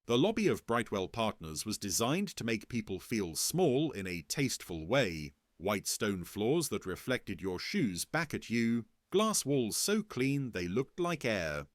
The lobby of Brightwell Partners was designed to make people feel small in a tasteful way. White stone floors that reflected your shoes back at you, glass walls so clean they looked like air.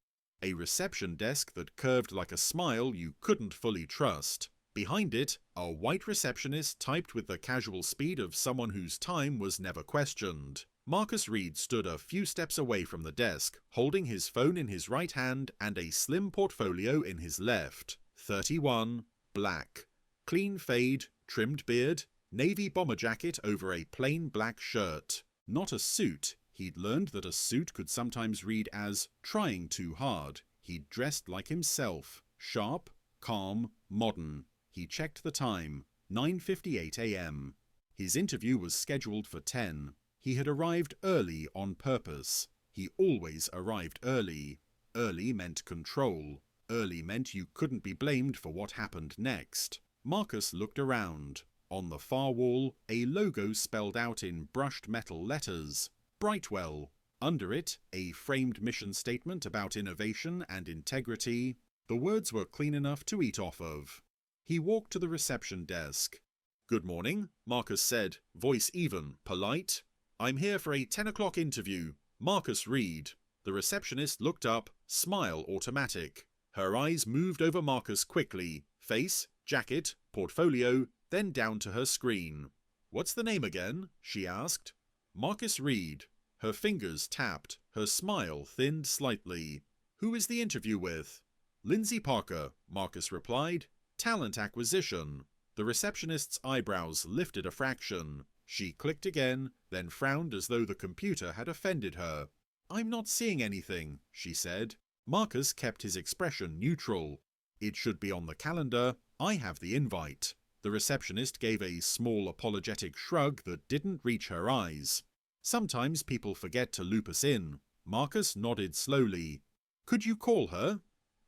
A reception desk that curved like a smile you couldn't fully trust. Behind it, a white receptionist typed with the casual speed of someone whose time was never questioned. Marcus Reed stood a few steps away from the desk, holding his phone in his right hand and a slim portfolio in his left. 31, black. Clean fade, trimmed beard, navy bomber jacket over a plain black shirt. Not a suit. He'd learned that a suit could sometimes read as trying too hard. He'd dressed like himself, sharp, calm, modern. He checked the time, 9:58 a.m. His interview was scheduled for 10. He had arrived early on purpose. He always arrived early. Early meant control. Early meant you couldn't be blamed for what happened next. Marcus looked around. On the far wall, a logo spelled out in brushed metal letters. Brightwell. Under it, a framed mission statement about innovation and integrity. The words were clean enough to eat off of. He walked to the reception desk. "Good morning," Marcus said, voice even, polite. "I'm here for a 10 o'clock interview. Marcus Reed." The receptionist looked up, smile automatic. Her eyes moved over Marcus quickly, face, jacket, portfolio, then down to her screen. "What's the name again?" she asked. "Marcus Reed." Her fingers tapped, her smile thinned slightly. "Who is the interview with?" "Lindsay Parker," Marcus replied. "Talent acquisition." The receptionist's eyebrows lifted a fraction. She clicked again, then frowned as though the computer had offended her. "I'm not seeing anything," she said. Marcus kept his expression neutral. "It should be on the calendar. I have the invite." The receptionist gave a small apologetic shrug that didn't reach her eyes. "Sometimes people forget to loop us in." Marcus nodded slowly. "Could you call her?"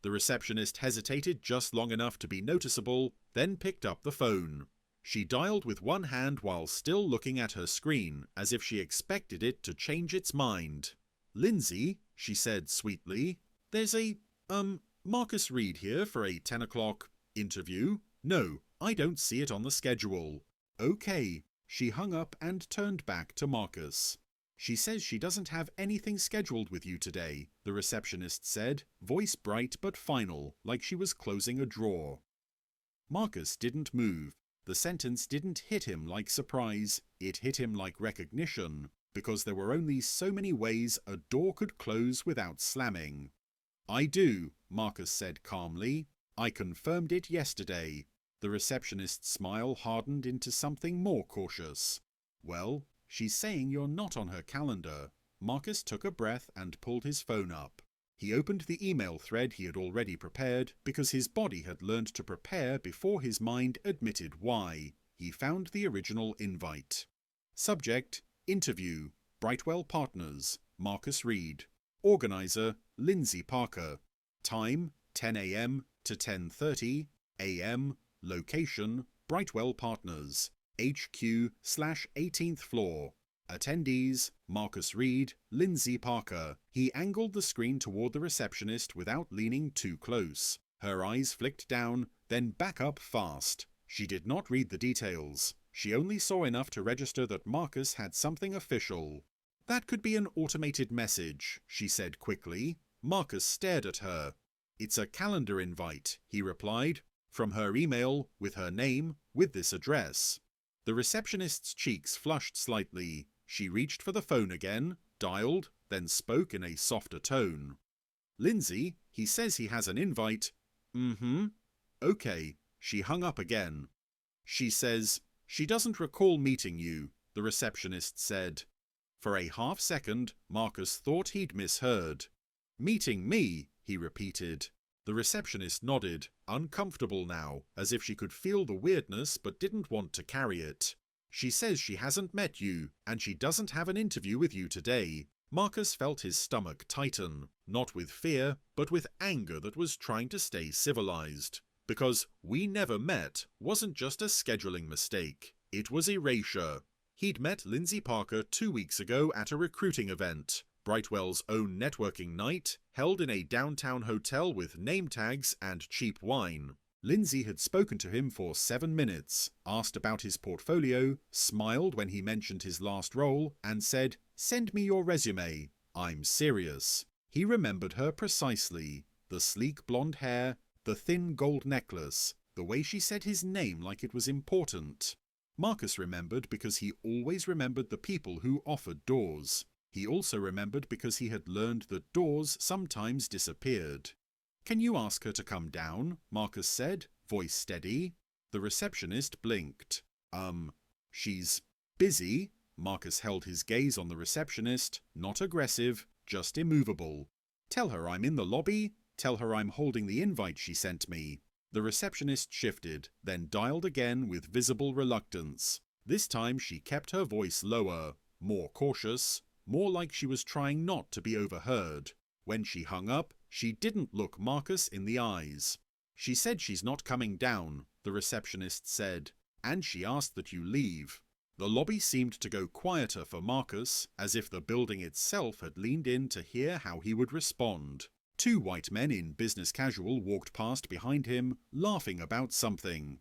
The receptionist hesitated just long enough to be noticeable, then picked up the phone. She dialed with one hand while still looking at her screen, as if she expected it to change its mind. "Lindsay," she said sweetly, "there's a, Marcus Reed here for a 10 o'clock interview. No, I don't see it on the schedule." "Okay." She hung up and turned back to Marcus. "She says she doesn't have anything scheduled with you today," the receptionist said, voice bright but final, like she was closing a drawer. Marcus didn't move. The sentence didn't hit him like surprise, it hit him like recognition, because there were only so many ways a door could close without slamming. "I do," Marcus said calmly. "I confirmed it yesterday." The receptionist's smile hardened into something more cautious. "Well, she's saying you're not on her calendar." Marcus took a breath and pulled his phone up. He opened the email thread he had already prepared because his body had learned to prepare before his mind admitted why. He found the original invite. Subject: Interview, Brightwell Partners, Marcus Reed. Organizer: Lindsay Parker. Time: 10 a.m. to 10:30 a.m. Location: Brightwell Partners. HQ/18th floor. Attendees: Marcus Reed, Lindsay Parker. He angled the screen toward the receptionist without leaning too close. Her eyes flicked down, then back up fast. She did not read the details. She only saw enough to register that Marcus had something official. "That could be an automated message," she said quickly. Marcus stared at her. "It's a calendar invite," he replied. "From her email, with her name, with this address." The receptionist's cheeks flushed slightly. She reached for the phone again, dialed, then spoke in a softer tone. "Lindsay, he says he has an invite." "Mm-hmm." "Okay." She hung up again. "She says she doesn't recall meeting you," the receptionist said. For a half second, Marcus thought he'd misheard. "Meeting me," he repeated. The receptionist nodded, uncomfortable now, as if she could feel the weirdness but didn't want to carry it. "She says she hasn't met you, and she doesn't have an interview with you today." Marcus felt his stomach tighten, not with fear, but with anger that was trying to stay civilized. Because "we never met" wasn't just a scheduling mistake, it was erasure. He'd met Lindsay Parker 2 weeks ago at a recruiting event. Brightwell's own networking night, held in a downtown hotel with name tags and cheap wine. Lindsay had spoken to him for 7 minutes, asked about his portfolio, smiled when he mentioned his last role, and said, "Send me your resume. I'm serious." He remembered her precisely. The sleek blonde hair, the thin gold necklace, the way she said his name like it was important. Marcus remembered because he always remembered the people who offered doors. He also remembered because he had learned that doors sometimes disappeared. "Can you ask her to come down?" Marcus said, voice steady. The receptionist blinked. She's busy." Marcus held his gaze on the receptionist, not aggressive, just immovable. "Tell her I'm in the lobby. Tell her I'm holding the invite she sent me." The receptionist shifted, then dialed again with visible reluctance. This time she kept her voice lower, more cautious, more like she was trying not to be overheard. When she hung up, she didn't look Marcus in the eyes. "She said she's not coming down," the receptionist said, "and she asked that you leave." The lobby seemed to go quieter for Marcus, as if the building itself had leaned in to hear how he would respond. 2 white men in business casual walked past behind him, laughing about something.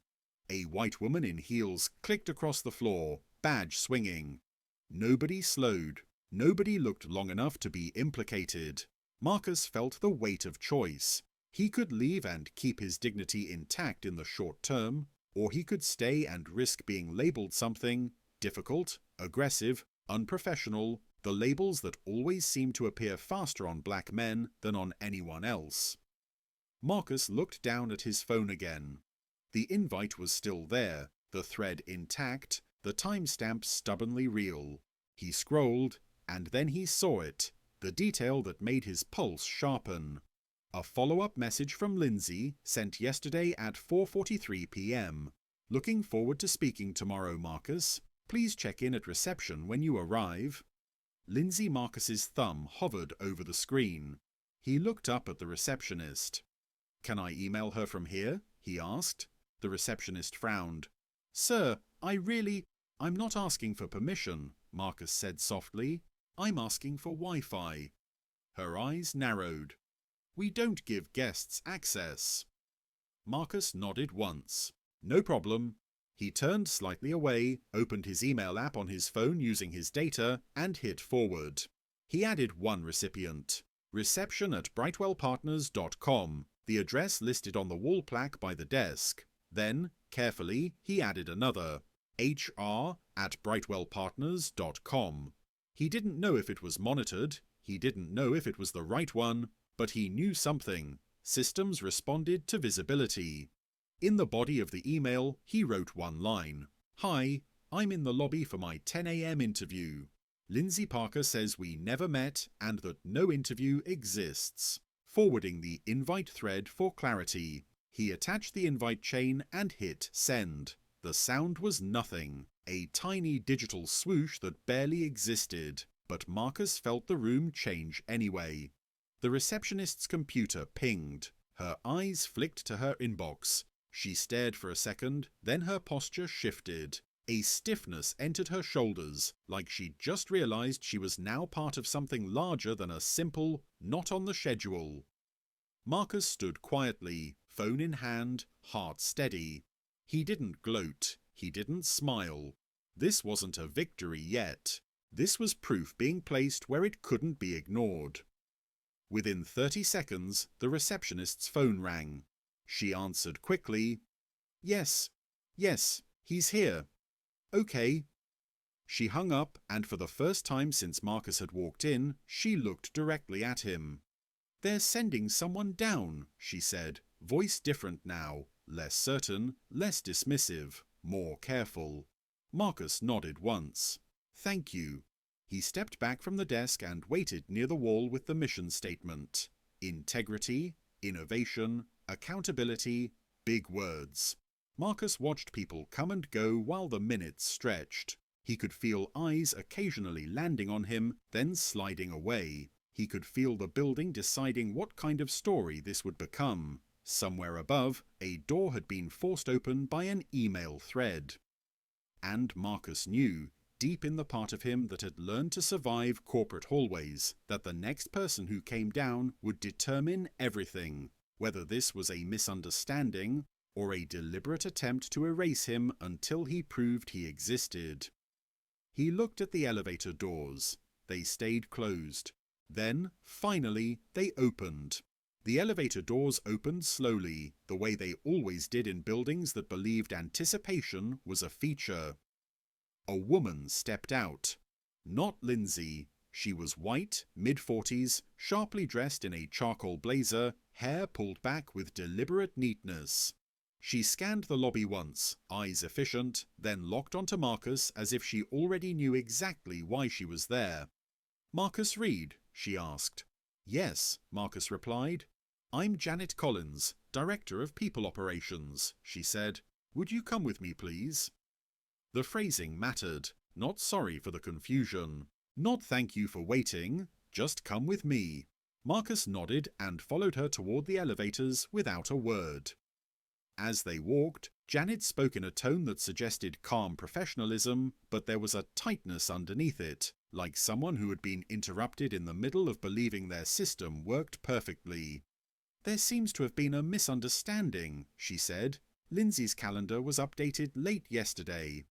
A white woman in heels clicked across the floor, badge swinging. Nobody slowed. Nobody looked long enough to be implicated. Marcus felt the weight of choice. He could leave and keep his dignity intact in the short term, or he could stay and risk being labelled something difficult, aggressive, unprofessional, the labels that always seem to appear faster on black men than on anyone else. Marcus looked down at his phone again. The invite was still there, the thread intact, the timestamp stubbornly real. He scrolled, and then he saw it, the detail that made his pulse sharpen. A follow-up message from Lindsay, sent yesterday at 4:43 p.m. "Looking forward to speaking tomorrow, Marcus. Please check in at reception when you arrive." Lindsay Marcus's thumb hovered over the screen. He looked up at the receptionist. "Can I email her from here?" he asked. The receptionist frowned. "Sir, I'm not asking for permission," Marcus said softly. "I'm asking for Wi-Fi." Her eyes narrowed. "We don't give guests access." Marcus nodded once. "No problem." He turned slightly away, opened his email app on his phone using his data, and hit forward. He added one recipient. reception@brightwellpartners.com, the address listed on the wall plaque by the desk. Then, carefully, he added another. hr@brightwellpartners.com. He didn't know if it was monitored, he didn't know if it was the right one, but he knew something. Systems responded to visibility. In the body of the email, he wrote one line. "Hi, I'm in the lobby for my 10 a.m. interview. Lindsay Parker says we never met and that no interview exists." Forwarding the invite thread for clarity, he attached the invite chain and hit send. The sound was nothing, a tiny digital swoosh that barely existed, but Marcus felt the room change anyway. The receptionist's computer pinged. Her eyes flicked to her inbox. She stared for a second, then her posture shifted. A stiffness entered her shoulders, like she'd just realized she was now part of something larger than a simple, not on the schedule. Marcus stood quietly, phone in hand, heart steady. He didn't gloat. He didn't smile. This wasn't a victory yet. This was proof being placed where it couldn't be ignored. Within 30 seconds, the receptionist's phone rang. She answered quickly. Yes, he's here." "Okay." She hung up, and for the first time since Marcus had walked in, she looked directly at him. "They're sending someone down," she said, voice different now, less certain, less dismissive, more careful. Marcus nodded once. "Thank you." He stepped back from the desk and waited near the wall with the mission statement. Integrity, innovation, accountability, big words. Marcus watched people come and go while the minutes stretched. He could feel eyes occasionally landing on him, then sliding away. He could feel the building deciding what kind of story this would become. Somewhere above, a door had been forced open by an email thread. And Marcus knew, deep in the part of him that had learned to survive corporate hallways, that the next person who came down would determine everything, whether this was a misunderstanding, or a deliberate attempt to erase him until he proved he existed. He looked at the elevator doors. They stayed closed. Then, finally, they opened. The elevator doors opened slowly, the way they always did in buildings that believed anticipation was a feature. A woman stepped out. Not Lindsay. She was white, mid-40s, sharply dressed in a charcoal blazer, hair pulled back with deliberate neatness. She scanned the lobby once, eyes efficient, then locked onto Marcus as if she already knew exactly why she was there. "Marcus Reed?" she asked. "Yes," Marcus replied. "I'm Janet Collins, Director of People Operations," she said. "Would you come with me, please?" The phrasing mattered. Not sorry for the confusion. Not thank you for waiting. Just come with me. Marcus nodded and followed her toward the elevators without a word. As they walked, Janet spoke in a tone that suggested calm professionalism, but there was a tightness underneath it, like someone who had been interrupted in the middle of believing their system worked perfectly. "There seems to have been a misunderstanding," she said. "Lindsay's calendar was updated late yesterday."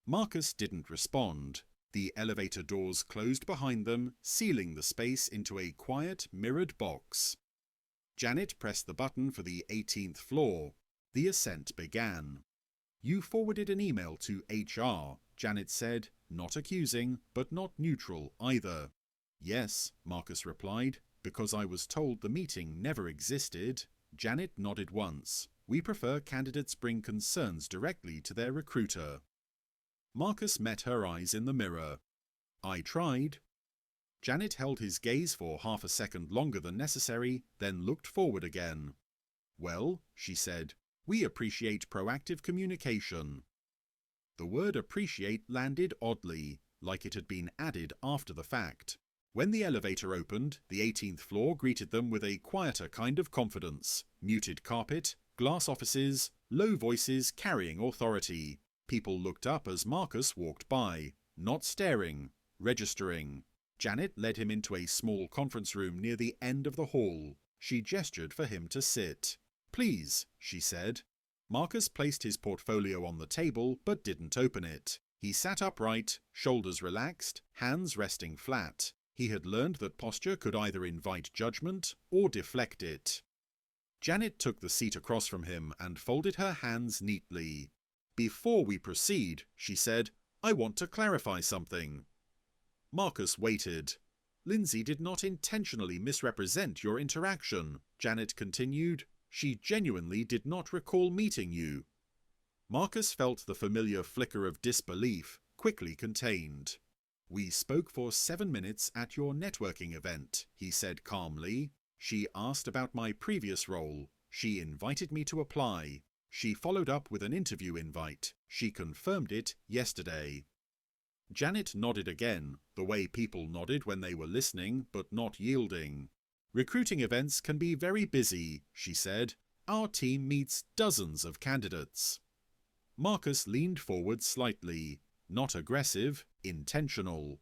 Marcus didn't respond. The elevator doors closed behind them, sealing the space into a quiet, mirrored box. Janet pressed the button for the 18th floor. The ascent began. "You forwarded an email to HR," Janet said, not accusing, but not neutral either. "Yes," Marcus replied, "because I was told the meeting never existed." Janet nodded once. "We prefer candidates bring concerns directly to their recruiter." Marcus met her eyes in the mirror. "I tried." Janet held his gaze for half a second longer than necessary, then looked forward again. "Well," she said, "we appreciate proactive communication." The word appreciate landed oddly, like it had been added after the fact. When the elevator opened, the 18th floor greeted them with a quieter kind of confidence. Muted carpet, glass offices, low voices carrying authority. People looked up as Marcus walked by, not staring, registering. Janet led him into a small conference room near the end of the hall. She gestured for him to sit. "Please," she said. Marcus placed his portfolio on the table but didn't open it. He sat upright, shoulders relaxed, hands resting flat. He had learned that posture could either invite judgment or deflect it. Janet took the seat across from him and folded her hands neatly. "Before we proceed," she said, "I want to clarify something." Marcus waited. "Lindsay did not intentionally misrepresent your interaction," Janet continued. "She genuinely did not recall meeting you." Marcus felt the familiar flicker of disbelief, quickly contained. "We spoke for 7 minutes at your networking event," he said calmly. "She asked about my previous role. She invited me to apply. She followed up with an interview invite. She confirmed it yesterday." Janet nodded again, the way people nodded when they were listening but not yielding. "Recruiting events can be very busy," she said. "Our team meets dozens of candidates." Marcus leaned forward slightly. Not aggressive, intentional.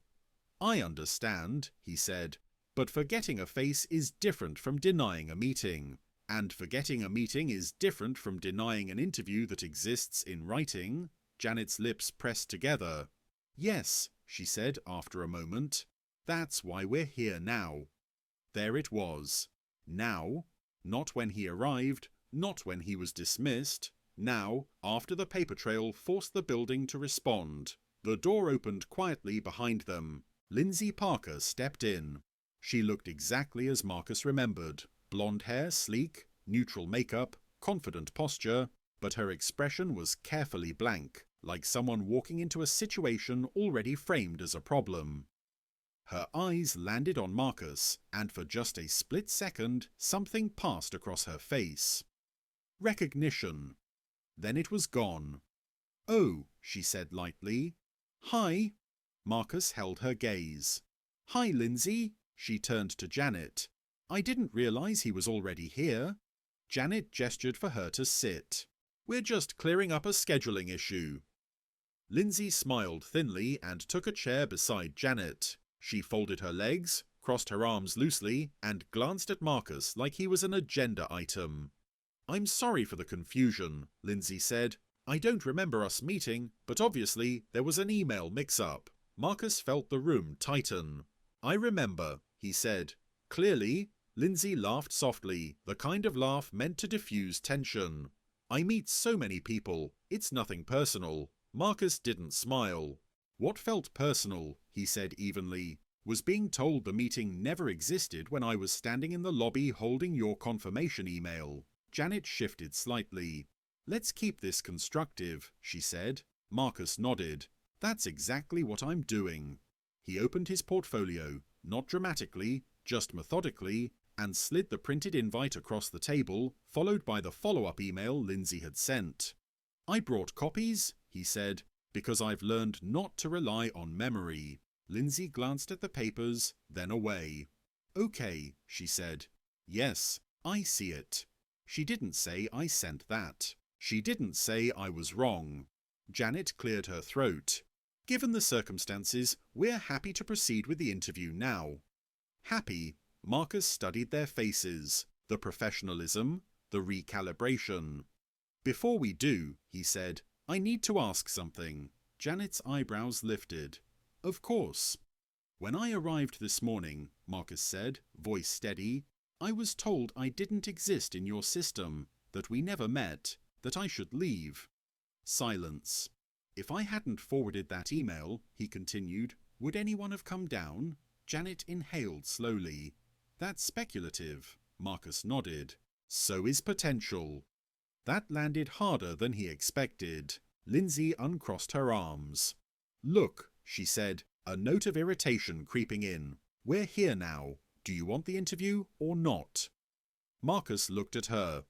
"I understand," he said, "but forgetting a face is different from denying a meeting. And forgetting a meeting is different from denying an interview that exists in writing." Janet's lips pressed together. "Yes," she said after a moment. "That's why we're here now." There it was. Now. Not when he arrived, not when he was dismissed. Now, after the paper trail forced the building to respond. The door opened quietly behind them. Lindsay Parker stepped in. She looked exactly as Marcus remembered. Blonde hair, sleek, neutral makeup, confident posture, but her expression was carefully blank, like someone walking into a situation already framed as a problem. Her eyes landed on Marcus, and for just a split second, something passed across her face. Recognition. Then it was gone. "Oh," she said lightly. "Hi." Marcus held her gaze. "Hi, Lindsay." She turned to Janet. "I didn't realize he was already here." Janet gestured for her to sit. "We're just clearing up a scheduling issue." Lindsay smiled thinly and took a chair beside Janet. She folded her legs, crossed her arms loosely, and glanced at Marcus like he was an agenda item. "I'm sorry for the confusion," Lindsay said. "I don't remember us meeting, but obviously there was an email mix-up." Marcus felt the room tighten. "I remember," he said. "Clearly." Lindsay laughed softly, the kind of laugh meant to diffuse tension. "I meet so many people. It's nothing personal." Marcus didn't smile. "What felt personal," he said evenly, "was being told the meeting never existed when I was standing in the lobby holding your confirmation email." Janet shifted slightly. "Let's keep this constructive," she said. Marcus nodded. "That's exactly what I'm doing." He opened his portfolio, not dramatically, just methodically, and slid the printed invite across the table, followed by the follow-up email Lindsay had sent. "I brought copies," he said, "because I've learned not to rely on memory." Lindsay glanced at the papers, then away. "Okay," she said. "Yes, I see it." She didn't say I sent that. She didn't say I was wrong. Janet cleared her throat. "Given the circumstances, we're happy to proceed with the interview now." Happy. Marcus studied their faces, the professionalism, the recalibration. "Before we do," he said, "I need to ask something." Janet's eyebrows lifted. "Of course." "When I arrived this morning," Marcus said, voice steady, "I was told I didn't exist in your system, that we never met, that I should leave." Silence. "If I hadn't forwarded that email," he continued, "would anyone have come down?" Janet inhaled slowly. "That's speculative." Marcus nodded. "So is potential." That landed harder than he expected. Lindsay uncrossed her arms. "Look," she said, a note of irritation creeping in. "We're here now. Do you want the interview or not?" Marcus looked at her.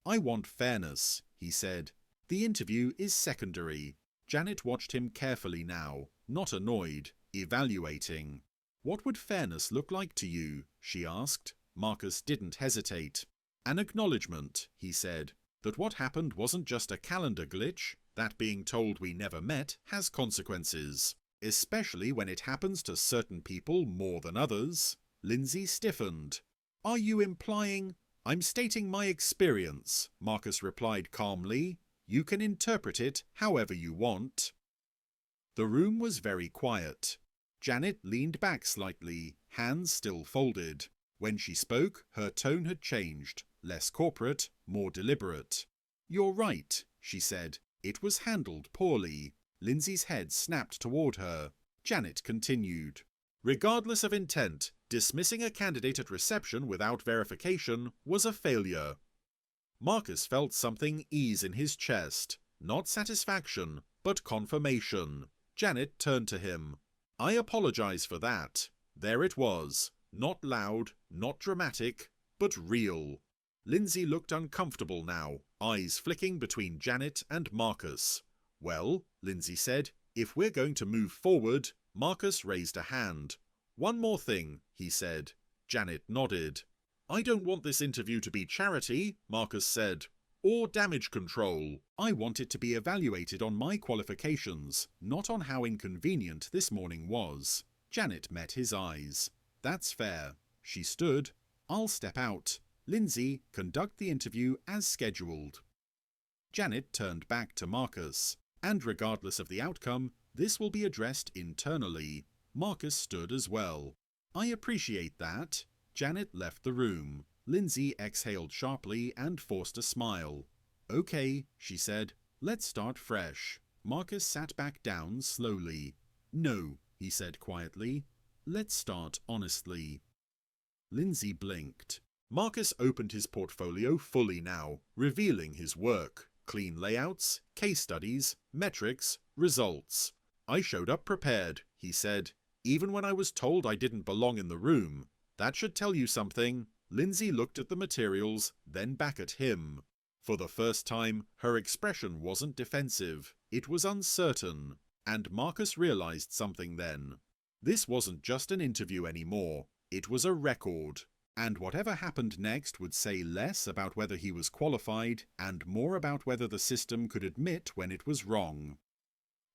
"I want fairness," he said. "The interview is secondary." Janet watched him carefully now, not annoyed, evaluating. "What would fairness look like to you?" she asked. Marcus didn't hesitate. "An acknowledgement," he said, "that what happened wasn't just a calendar glitch, that being told we never met has consequences, especially when it happens to certain people more than others." Lindsay stiffened. "Are you implying—" "I'm stating my experience," Marcus replied calmly. "You can interpret it however you want." The room was very quiet. Janet leaned back slightly, hands still folded. When she spoke, her tone had changed, less corporate, more deliberate. "You're right," she said. "It was handled poorly." Lindsay's head snapped toward her. Janet continued. "Regardless of intent, dismissing a candidate at reception without verification was a failure." Marcus felt something ease in his chest. Not satisfaction, but confirmation. Janet turned to him. "I apologize for that." There it was. Not loud, not dramatic, but real. Lindsay looked uncomfortable now, eyes flicking between Janet and Marcus. "Well," Lindsay said, "if we're going to move forward..." Marcus raised a hand. "One more thing," he said. Janet nodded. "I don't want this interview to be charity," Marcus said, "or damage control. I want it to be evaluated on my qualifications, not on how inconvenient this morning was." Janet met his eyes. "That's fair." She stood. "I'll step out. Lindsay, conduct the interview as scheduled." Janet turned back to Marcus. "And regardless of the outcome, this will be addressed internally." Marcus stood as well. "I appreciate that." Janet left the room. Lindsay exhaled sharply and forced a smile. "Okay," she said. "Let's start fresh." Marcus sat back down slowly. "No," he said quietly. "Let's start honestly." Lindsay blinked. Marcus opened his portfolio fully now, revealing his work. Clean layouts, case studies, metrics, results. "I showed up prepared," he said, "even when I was told I didn't belong in the room. That should tell you something." Lindsay looked at the materials, then back at him. For the first time, her expression wasn't defensive. It was uncertain. And Marcus realized something then. This wasn't just an interview anymore. It was a record. And whatever happened next would say less about whether he was qualified and more about whether the system could admit when it was wrong.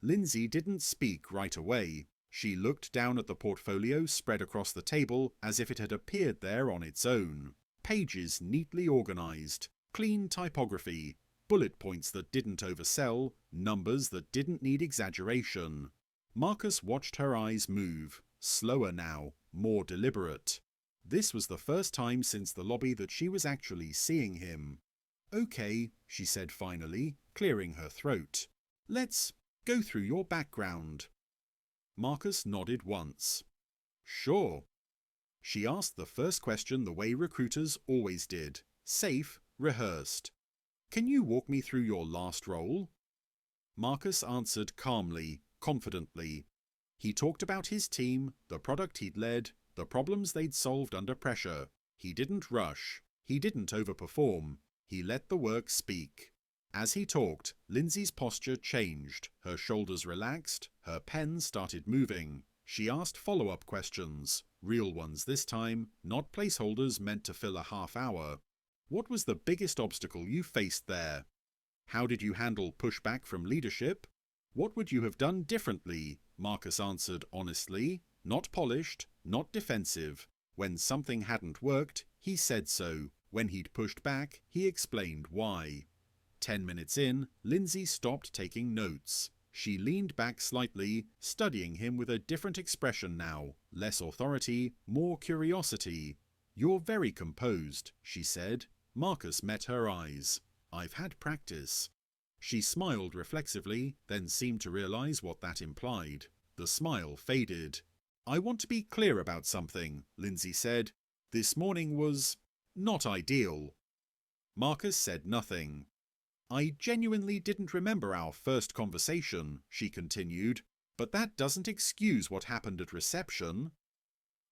Lindsay didn't speak right away. She looked down at the portfolio spread across the table as if it had appeared there on its own. Pages neatly organized, Clean typography, bullet points that didn't oversell, numbers that didn't need exaggeration. Marcus watched her eyes move, slower now, more deliberate. This was the first time since the lobby that she was actually seeing him. "Okay," she said finally, clearing her throat. "Let's go through your background." Marcus nodded once. "Sure." She asked the first question the way recruiters always did, safe, rehearsed. "Can you walk me through your last role?" Marcus answered calmly, confidently. He talked about his team, the product he'd led, the problems they'd solved under pressure. He didn't rush. He didn't overperform. He let the work speak. As he talked, Lindsay's posture changed. Her shoulders relaxed. Her pen started moving. She asked follow-up questions, real ones this time, not placeholders meant to fill a half hour. "What was the biggest obstacle you faced there? How did you handle pushback from leadership? What would you have done differently?" Marcus answered honestly, not polished, not defensive. When something hadn't worked, he said so. When he'd pushed back, he explained why. 10 minutes in, Lindsay stopped taking notes. She leaned back slightly, studying him with a different expression now, less authority, more curiosity. "You're very composed," she said. Marcus met her eyes. "I've had practice." She smiled reflexively, then seemed to realize what that implied. The smile faded. "I want to be clear about something," Lindsay said. "This morning was not ideal." Marcus said nothing. "I genuinely didn't remember our first conversation," she continued, "but that doesn't excuse what happened at reception."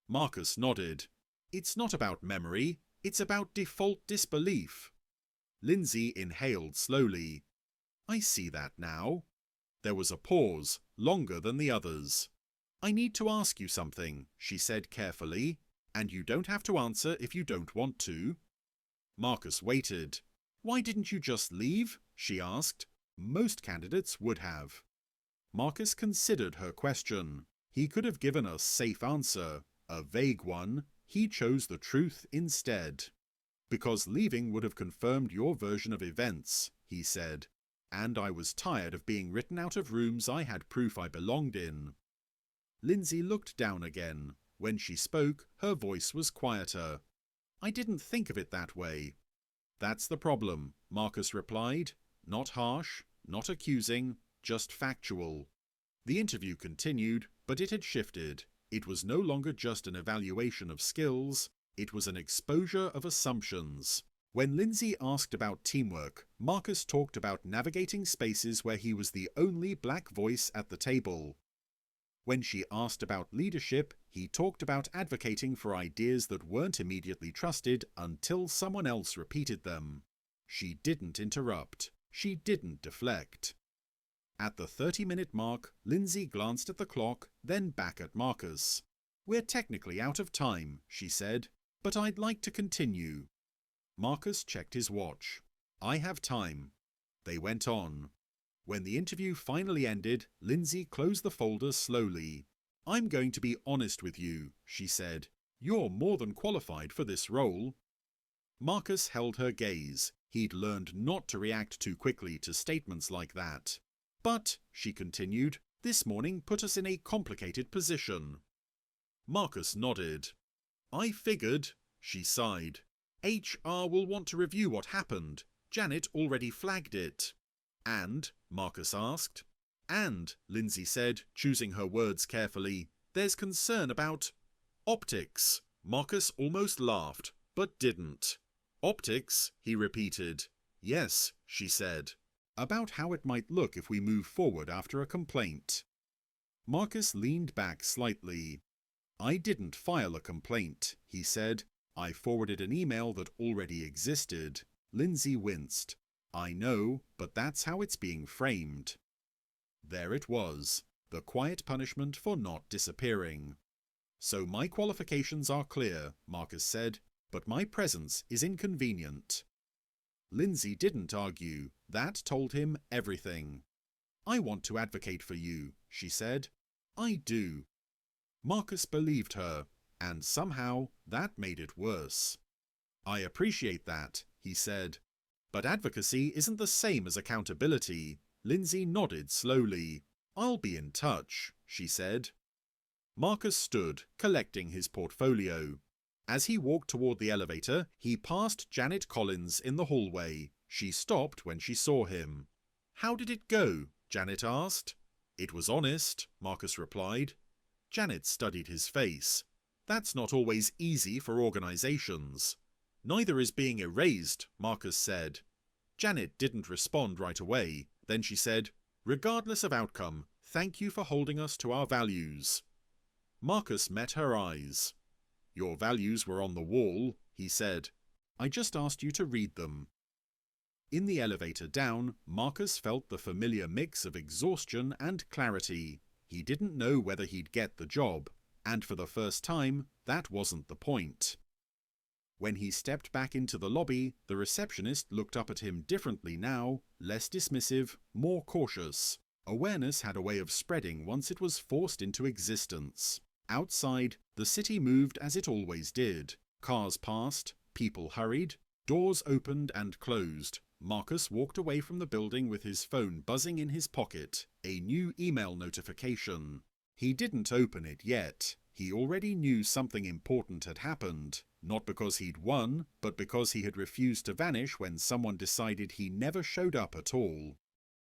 Marcus nodded. "It's not about memory, it's about default disbelief." Lindsay inhaled slowly. "I see that now." There was a pause, longer than the others. "I need to ask you something," she said carefully, "and you don't have to answer if you don't want to." Marcus waited. "Why didn't you just leave?" she asked. Most candidates would have. Marcus considered her question. He could have given a safe answer, a vague one. He chose the truth instead. "Because leaving would have confirmed your version of events," he said. "And I was tired of being written out of rooms I had proof I belonged in." Lindsay looked down again. When she spoke, her voice was quieter. "I didn't think of it that way." "That's the problem," Marcus replied. Not harsh, not accusing, just factual. The interview continued, but it had shifted. It was no longer just an evaluation of skills, it was an exposure of assumptions. When Lindsay asked about teamwork, Marcus talked about navigating spaces where he was the only black voice at the table. When she asked about leadership, he talked about advocating for ideas that weren't immediately trusted until someone else repeated them. She didn't interrupt. She didn't deflect. At the 30-minute mark, Lindsay glanced at the clock, then back at Marcus. "We're technically out of time," she said, "but I'd like to continue." Marcus checked his watch. "I have time." They went on. When the interview finally ended, Lindsay closed the folder slowly. "I'm going to be honest with you," she said. "You're more than qualified for this role." Marcus held her gaze. He'd learned not to react too quickly to statements like that. "But," she continued, "this morning put us in a complicated position." Marcus nodded. "I figured," she sighed. "HR will want to review what happened. Janet already flagged it." "And?" Marcus asked. "And," Lindsay said, choosing her words carefully, "there's concern about optics." Marcus almost laughed, but didn't. "Optics?" he repeated. "Yes," she said. "About how it might look if we move forward after a complaint." Marcus leaned back slightly. "I didn't file a complaint," he said. "I forwarded an email that already existed." Lindsay winced. "I know, but that's how it's being framed." There it was, the quiet punishment for not disappearing. "So my qualifications are clear," Marcus said, "but my presence is inconvenient." Lindsay didn't argue. That told him everything. "I want to advocate for you," she said. "I do." Marcus believed her, and somehow that made it worse. "I appreciate that," he said. But advocacy isn't the same as accountability. Lindsay nodded slowly. I'll be in touch, she said. Marcus stood, collecting his portfolio. As he walked toward the elevator, he passed Janet Collins in the hallway. She stopped when she saw him. How did it go? Janet asked. It was honest, Marcus replied. Janet studied his face. That's not always easy for organizations. Neither is being erased, Marcus said. Janet didn't respond right away. Then she said, regardless of outcome, thank you for holding us to our values. Marcus met her eyes. Your values were on the wall, he said. I just asked you to read them. In the elevator down, Marcus felt the familiar mix of exhaustion and clarity. He didn't know whether he'd get the job, and for the first time, that wasn't the point. When he stepped back into the lobby, the receptionist looked up at him differently now, less dismissive, more cautious. Awareness had a way of spreading once it was forced into existence. Outside, the city moved as it always did. Cars passed, people hurried, doors opened and closed. Marcus walked away from the building with his phone buzzing in his pocket, a new email notification. He didn't open it yet. He already knew something important had happened, not because he'd won, but because he had refused to vanish when someone decided he never showed up at all.